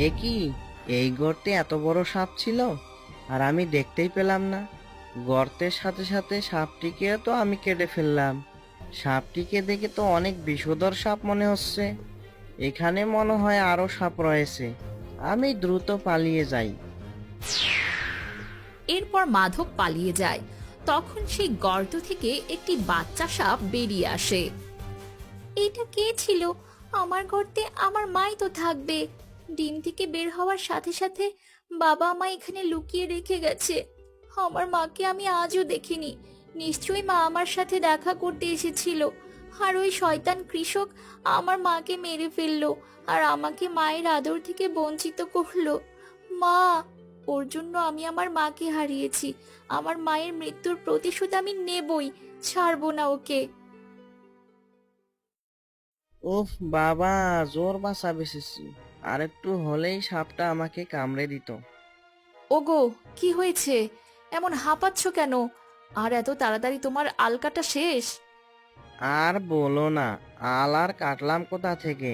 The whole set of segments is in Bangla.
এ কি, এই গর্তে এত বড় সাপ ছিল আর আমি দেখতেই পেলাম না। গর্তের সাথে সাথে সাপটিকে তো আমি কেটে ফেললাম। সাপটিকে দেখে তো অনেক বিষধর সাপ মনে হচ্ছে। এখানে মনে হয় আরো সাপ রয়েছে। আমি দ্রুত পালিয়ে যাই। এরপর মাধব পালিয়ে যায়। তখন সেই গর্ত থেকে একটি বাচ্চা সাপ বেরিয়ে আসে। এটা কে ছিল? আমার গর্তে আমার মাই তো থাকবে। ডিম থেকে বের হওয়ার সাথে সাথে বাবা মা এখানে লুকিয়ে রেখে গেছে। আমার মাকে আমি আজও দেখিনি। নিশ্চয়ই মা আমার সাথে দেখা করতে এসেছিল। আর ওই শয়তান কৃষক আমার মাকে মেরে ফেললো আর আমাকে মায়ের আদর থেকে বঞ্চিত করলো। মা, ওর জন্য আমি আমার মাকে হারিয়েছি। আমার মায়ের মৃত্যুর প্রতিশোধ আমি নেবই, ছাড়বো না ওকে। ওহ বাবা, জোর বাঁচা বেঁচেছি। আর একটু হলেই সাপটা আমাকে কামড়ে দিত। ওগো, কি হয়েছে? এমন হাঁপাচ্ছ কেন? আর এত তাড়াতাড়ি তোমার আলকাটা শেষ? আর বলো না, আল আর কাটলাম কোথা থেকে।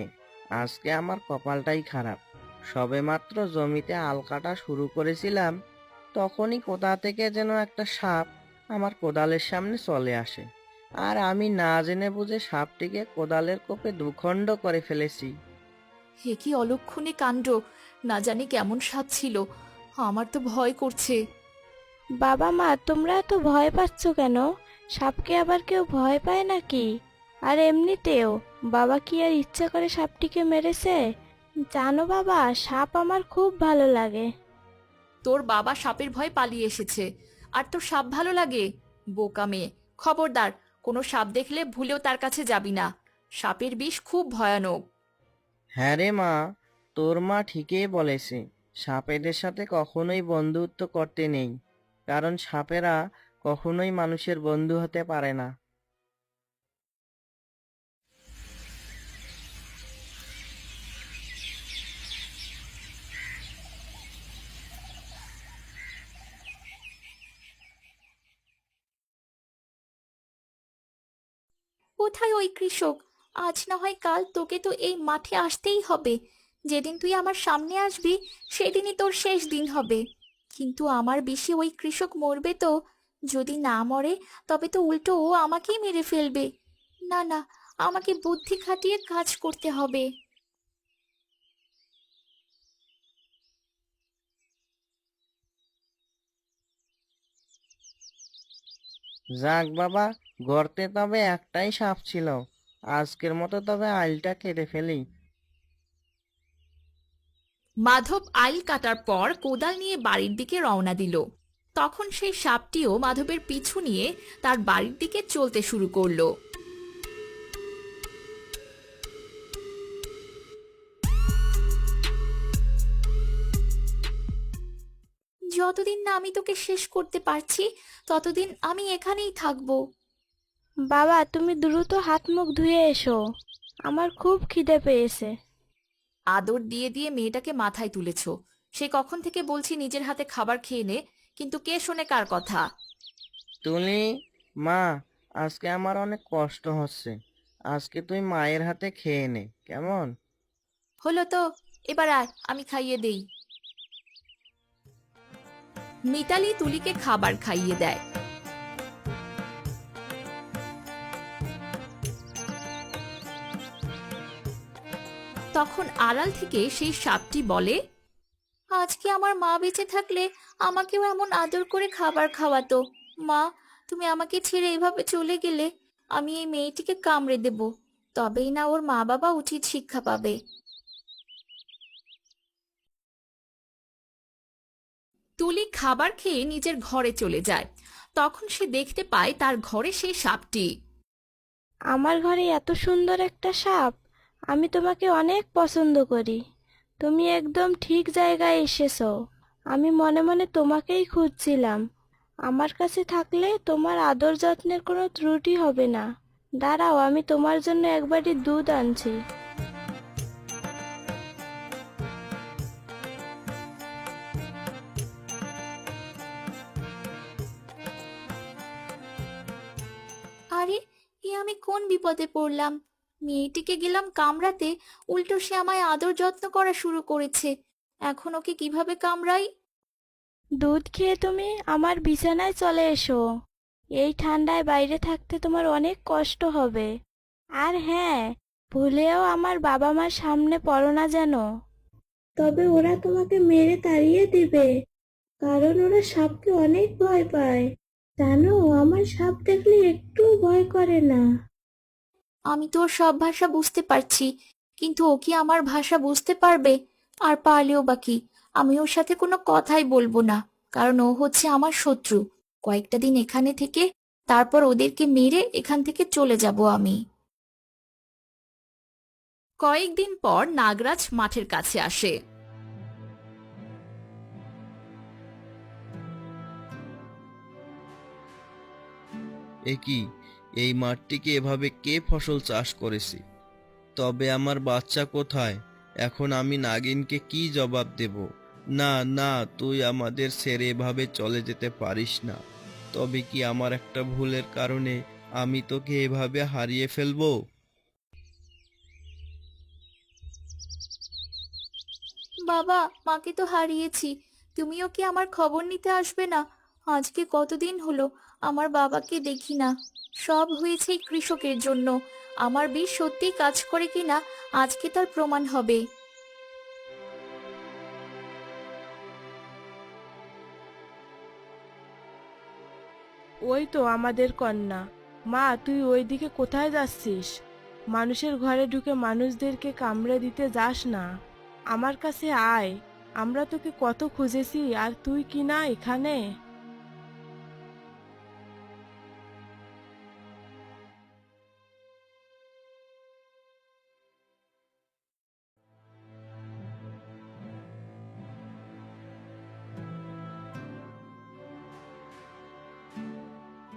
আজকে আমার কপালটাই খারাপ। সবেমাত্র জমিতে আল কাটা শুরু করেছিলাম, তখনই কোথা থেকে যেন একটা সাপ আমার কোদালের সামনে চলে আসে। আর আমি না জেনে বুঝে সাপটিকে কোদালের কোপে দুখণ্ড করে ফেলেছি। হে কি অলক্ষণে কাণ্ড! না জানি কেমন স্বাদ ছিল। আমার তো ভয় করছে। বাবা মা, তোমরা এত ভয় পাচ্ছ কেন? সাপকে আবার কেউ ভয় পায় নাকি? আর এমনিতেও বাবা কি আর ইচ্ছা করে সাপটিকে মেরেছে? জানো বাবা, সাপ আমার খুব ভালো লাগে। তোর বাবা সাপের ভয় পালিয়ে এসেছে, আর তোর সাপ ভালো লাগে? বোকা মেয়ে! খবরদার, কোনো সাপ দেখলে ভুলেও তার কাছে যাবি না। সাপের বিষ খুব ভয়ানক। হ্যাঁ রে মা, তোর মা ঠিকই বলেছে। সাপেদের সাথে কখনোই বন্ধুত্ব করতে নেই, কারণ সাপেরা কখনোই মানুষের বন্ধু হতে পারে না। কোথায় ওই কৃষক? আজ না হয় কাল তোকে তো এই মাঠে আসতেই হবে। যেদিন তুই আমার সামনে আসবি সেদিনই তোর শেষ দিন হবে। কিন্তু আমার বেশি ওই কৃষক মরবে তো। যদি না মরে তবে তো উল্টো ও আমাকেই মেরে ফেলবে। না না, আমাকে বুদ্ধি খাটিয়ে কাজ করতে হবে। যাক বাবা, গর্তে তবে একটাই সাপ ছিল। আজকের মতো তবে আইলটা কেটে ফেলি। মাধব আইল কাটার পর কোদাল নিয়ে বাড়ির দিকে রওনা দিল। তখন সেই সাপটিও মাধবের পিছু নিয়ে তার বাড়ির দিকে চলতে শুরু করলো। যতদিন না আমি তোকে শেষ করতে পারছি ততদিন আমি এখানেই থাকবো। বাবা, তুমি দ্রুত হাত মুখ ধুয়ে এসো, আমার খুব খিদে পেয়েছে। আদর দিয়ে দিয়ে মেয়েটাকে মাথায় তুলেছো। সে কখন থেকে বলছি নিজের হাতে খাবার খেয়ে নে, কিন্তু কে শোনে কার কথা? তুলি, মা, আজকে আমার অনেক কষ্ট হচ্ছে। আজকে তুই মায়ের হাতে খেয়ে নে, কেমন? হলো তো, এবার আয় আমি খাইয়ে দেই। মিতালি তুলিকে খাবার খাইয়ে দেয়। তখন আড়াল থেকে সেই সাপটি বলে, আজকে আমার মা বেঁচে থাকলে আমাকেও এমন আদর করে খাবার খাওয়াতো। মা, তুমি আমাকে ছেড়ে এভাবে চলে গেলে আমি এই মেয়েটিকে কামড়ে দেব। তবেই না ওর মা বাবা উচিত শিক্ষা পাবে। তুলি খাবার খেয়ে নিজের ঘরে চলে যায়। তখন সে দেখতে পায় তার ঘরে সেই সাপটি। আমার ঘরে এত সুন্দর একটা সাপ! আমি তোমাকে অনেক পছন্দ করি। তুমি একদম ঠিক জায়গায় এসেছো। আমি মনে মনে তোমাকেই খুঁজছিলাম। আমার কাছে থাকলে তোমার আদর যত্নের কোনো ত্রুটি হবে না। দাঁড়াও, আমি তোমার জন্য এক বাটি দুধ আনছি। আরে, এ আমি কোন বিপদে পড়লাম! মেয়েটিকে গেলাম কামড়াতে, উল্টো সে আমায় আদর যত্ন করা শুরু করেছে। এখন ওকে কিভাবে কামড়াই? দুধ খেয়ে তুমি আমার বিছানায় চলে এসো। এই ঠান্ডায় বাইরে থাকতে তোমার অনেক কষ্ট হবে। আর হ্যাঁ, ভুলেও আমার বাবা মার সামনে পড়ো না যেন। তবে ওরা তোমাকে মেরে তাড়িয়ে দিবে, কারণ ওরা সাপকে অনেক ভয় পায়। জানো, আমার সাপ দেখলে একটু ভয় করে না। আমি তো ওর সব ভাষা বুঝতে পারছি, কিন্তু ও কি আমার ভাষা বুঝতে পারবে? আর পারলেও বা কি, আমি ওর সাথে কোনো কথাই বলবো না, কারণ ও হচ্ছে আমার শত্রু। কয়েকটা দিন এখানে থেকে তারপর ওদেরকে মেরে এখান থেকে চলে যাব আমি। কয়েকদিন পর নাগরাজ মাঠের কাছে আসে। এ কি, এই মাঠটিকে এভাবে কে ফসল চাষ করেছে? তবে আমার বাচ্চা কোথায়? এখন আমি নাগিনকে কি জবাব দেব? না না, তুই আমাদের ছেড়ে এভাবে চলে যেতে পারিস না। তবে কি আমার একটা ভুলের কারণে আমি তোকে এভাবে হারিয়ে ফেলবো? বাবা, মাকে তো হারিয়েছি, তুমিও কি আমার খবর নিতে আসবে না? আজকে কতদিন হলো আমার বাবাকে দেখি না। সব হয়েছে এই কৃষকের জন্য। আমার বিষ সত্যিই কাজ করে কিনা আজকে তার প্রমাণ হবে। ওই তো আমাদের কন্যা। মা, তুই ওইদিকে কোথায় যাচ্ছিস? মানুষের ঘরে ঢুকে মানুষদেরকে কামড়ে দিতে যাস না। আমার কাছে আয়। আমরা তোকে কত খুঁজেছি, আর তুই কি না এখানে?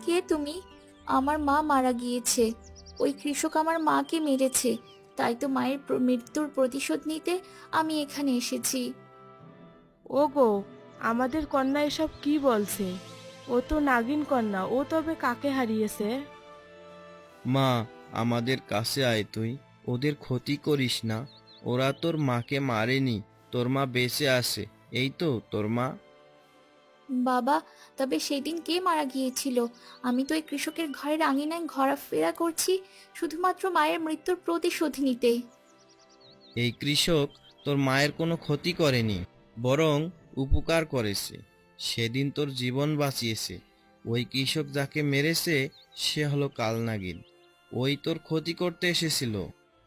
কে তুমি? আমার মা মারা গিয়েছে। ওই কৃষক আমার মাকে মেরেছে, তাই তো মায়ের মৃত্যুর প্রতিশোধ নিতে আমি এখানে এসেছি। ওগো, আমাদের কন্যা এসব কি বলছে? ও তো নাগিন কন্যা, ও তবে কাকে হারিয়েছে? মা, আমাদের কাছে আয় তুই। ওদের ক্ষতি করিস না। ওরা তোর মাকে মারেনি, তোর মা বেঁচে আছে। এই তো তোর মা। বাবা, তবে সেদিন কে মারা গিয়েছিল? আমি তো এই কৃষকের ঘরের আঙিনায় ঘোরাফেরা করছি শুধুমাত্র মায়ের মৃত্যুর প্রতিশোধ নিতে। এই কৃষক তোর মায়ের কোনো ক্ষতি করেনি, বরং উপকার করেছে। সেদিন তোর জীবন বাঁচিয়েছে। ওই কৃষক যাকে মেরেছে সে হলো কালনাগিন। ওই তোর ক্ষতি করতে এসেছিল,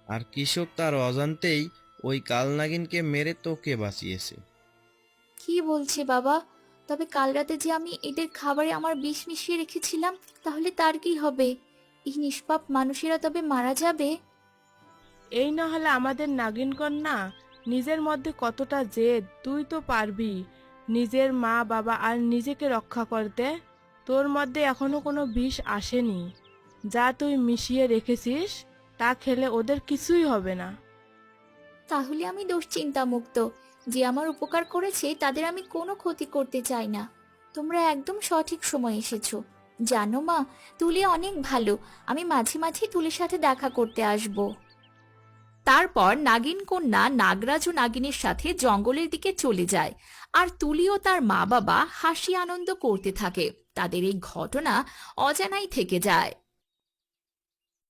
আর কৃষক তার অজান্তেই ওই কালনাগিনকে মেরে তোকে বাঁচিয়েছে। কি বলছে বাবা? তবে কাল রাতে যে আমি এদের খাবারে আমার বিষ মিশিয়ে রেখেছিলাম, তাহলে তার কি হবে? এই নিষ্পাপ মানুষেরা তবে মারা যাবে? এই না হলে আমাদের নাগিন কন্যা। নিজের মধ্যে কতটা জেদ! তুই তো পারবি নিজের মা বাবা আর নিজেকে রক্ষা করতে। তোর মধ্যে এখনো কোনো বিষ আসেনি। যা তুই মিশিয়ে রেখেছিস তা খেলে ওদের কিছুই হবে না। তাহলে আমি দুশ্চিন্তা মুক্ত। যে আমার উপকার করেছে তাদের আমি কোনো ক্ষতি করতে চাই না। তোমরা একদম সঠিক সময় এসেছো। জানো মা, তুলি অনেক ভালো। আমি মাঝে মাঝে তুলির সাথে দেখা করতে আসব। তারপর নাগিন কন্যা নাগরাজ ও নাগিনের সাথে জঙ্গলের দিকে চলে যায়, আর তুলি ও তার মা বাবা হাসি আনন্দ করতে থাকে। তাদের এই ঘটনা অজানাই থেকে যায়।